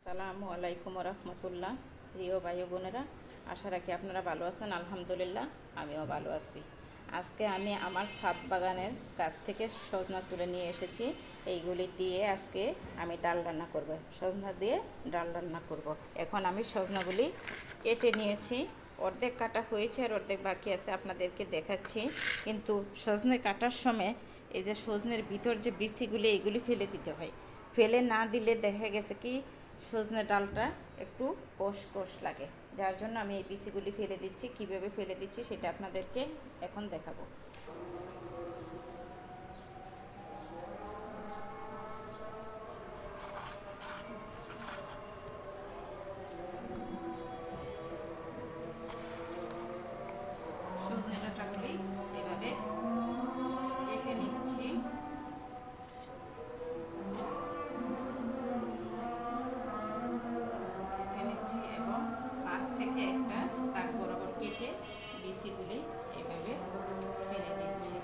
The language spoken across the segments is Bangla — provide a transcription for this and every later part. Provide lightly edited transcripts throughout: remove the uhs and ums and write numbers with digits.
আসসালামু আলাইকুম রহমতুল্লাহ। প্রিয় ভাই বোনেরা, আশা রাখি আপনারা ভালো আছেন। আলহামদুলিল্লাহ, আমিও ভালো আছি। আজকে আমি আমার ছাদ বাগানের গাছ থেকে সজনা তুলে নিয়ে এসেছি। এইগুলি দিয়ে আজকে আমি ডাল রান্না করব, সজনা দিয়ে ডাল রান্না করব। এখন আমি সজনাগুলি কেটে নিয়েছি, অর্ধেক কাটা হয়েছে আর অর্ধেক বাকি আছে, আপনাদেরকে দেখাচ্ছি। কিন্তু সজনে কাটার সময় এই যে সজনের ভিতর যে বিচিগুলি, এইগুলি ফেলে দিতে হয়। ফেলে না দিলে দেখা গেছে কি সজনে ডালটা একটু কষ কষ লাগে, যার জন্য আমি এই বিচিগুলি ফেলে দিচ্ছি। কিভাবে ফেলে দিচ্ছি সেটা আপনাদেরকে এখন দেখাবো। সজনে ডাঁটাগুলি এভাবে কেটে নিচ্ছি। এবং মাছ থেকে একটা দাগ বরাবর কেটে বিচিগুলি এভাবে ফেলে দিচ্ছি।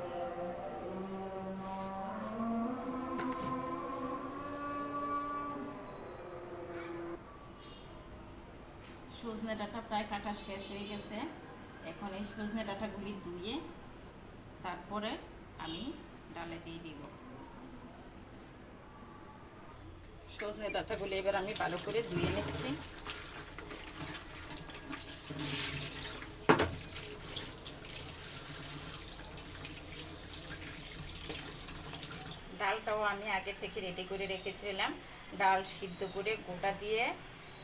সজনে ডাঁটা প্রায় কাটা শেষ হয়ে গেছে। এখন এই সজনে ডাঁটাগুলি ধুয়ে তারপরে আমি ডালে দিয়ে দিব। সজনে ডাঁটাগুলি এবার আমি ভালো করে ধুয়ে নিচ্ছি। ডালটাও আমি আগে থেকে রেডি করে রেখেছিলাম। ডাল সিদ্ধ করে গোটা দিয়ে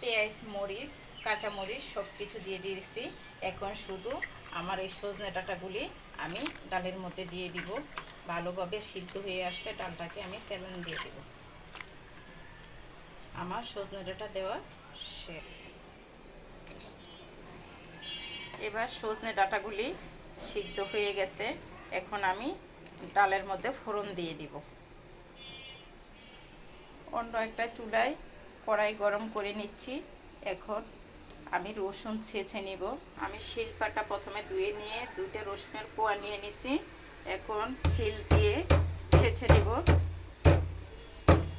পেঁয়াজ, মরিচ, কাঁচামরিচ সব কিছু দিয়ে দিয়েছি। এখন শুধু আমার এই সজনে ডাঁটাগুলি আমি ডালের মধ্যে দিয়ে দিব। ভালোভাবে সিদ্ধ হয়ে আসলে ডালটাকে আমি তেলে দিয়ে দেব। আমার সজনে ডাঁটা দেওয়া শেষ। এবার সজনে ডাঁটাগুলি সিদ্ধ হয়ে গেছে। এখন আমি ডালের মধ্যে ফোড়ন দিয়ে দিব। অন্য একটা চুলায় কড়াই গরম করে নিচ্ছি। এখন আমি রসুন ছেঁচে নিব। আমি শিলপাটা প্রথমে ধুয়ে নিয়ে দুইটা রসুনের কোয়া নিয়ে নিছি। এখন শিল দিয়ে ছেঁচে নিব।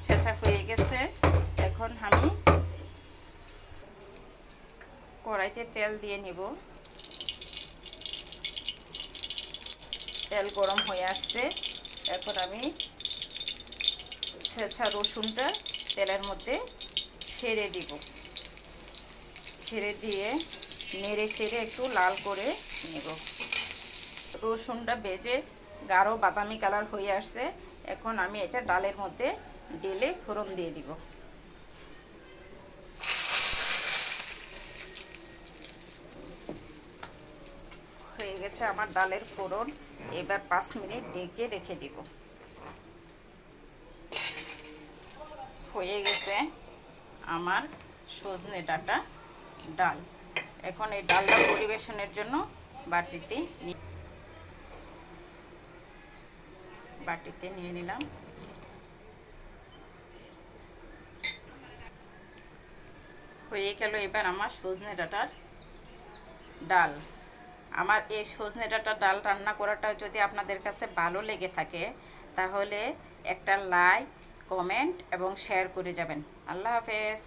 ছেঁচা হয়ে গেছে। এখন আমি কড়াইতে তেল দিয়ে নিব। তেল গরম হয়ে আসছে। এখন আমি ছেঁচা রসুনটা তেলের মধ্যে ছেড়ে দিব। ছেড়ে দিয়ে নেড়ে চেড়ে একটু লাল করে নেব। রসুনটা ভেজে গাঢ় বাদামি কালার হয়ে আসছে। এখন আমি এটা ডালের মধ্যে ঢেলে ফোড়ন দিয়ে দিব। হয়ে গেছে আমার ডালের ফোড়ন। এবার 5 মিনিট ঢেকে রেখে দিব। হয়ে গেছে আমার সজনে ডাঁটা ডাল। এখন এই ডালটা পরিবেশনের জন্য বাটিতে নিয়ে নিলাম। হয়ে গেল এবার আমার সজনে ডাঁটার ডাল। আমার এই সজনে ডাঁটার ডাল রান্না করাটা যদি আপনাদের কাছে ভালো লেগে থাকে তাহলে একটা লাইক, কমেন্ট এবং শেয়ার করে যাবেন। আল্লাহ হাফেজ।